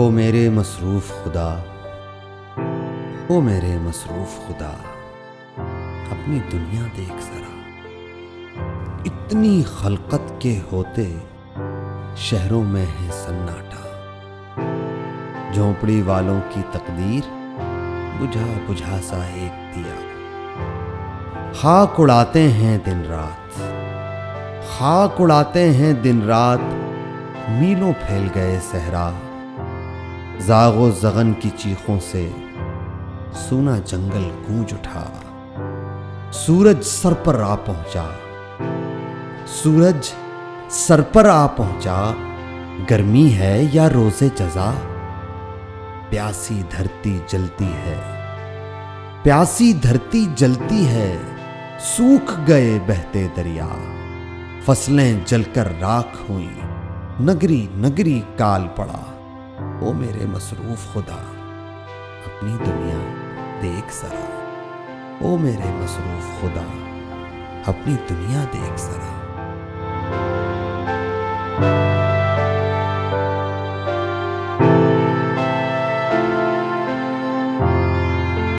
او میرے مصروف خدا، او میرے مصروف خدا، اپنی دنیا دیکھ ذرا، اتنی خلقت کے ہوتے شہروں میں ہے سناٹا، جھونپڑی والوں کی تقدیر بجھا بجھا سا ایک دیا، خاک اڑاتے ہیں دن رات، خاک اڑاتے ہیں دن رات، میلوں پھیل گئے صحرا، زاغ و زغن کی چیخوں سے سونا جنگل گونج اٹھا، سورج سر پر آ پہنچا، سورج سر پر آ پہنچا، گرمی ہے یا روزے جزا، پیاسی دھرتی جلتی ہے، پیاسی دھرتی جلتی ہے، سوکھ گئے بہتے دریا، فصلیں جل کر راکھ ہوئیں، نگری نگری کال پڑا، او میرے مصروف خدا، اپنی دنیا دیکھ ذرا، او میرے مصروف خدا، اپنی دنیا دیکھ ذرا۔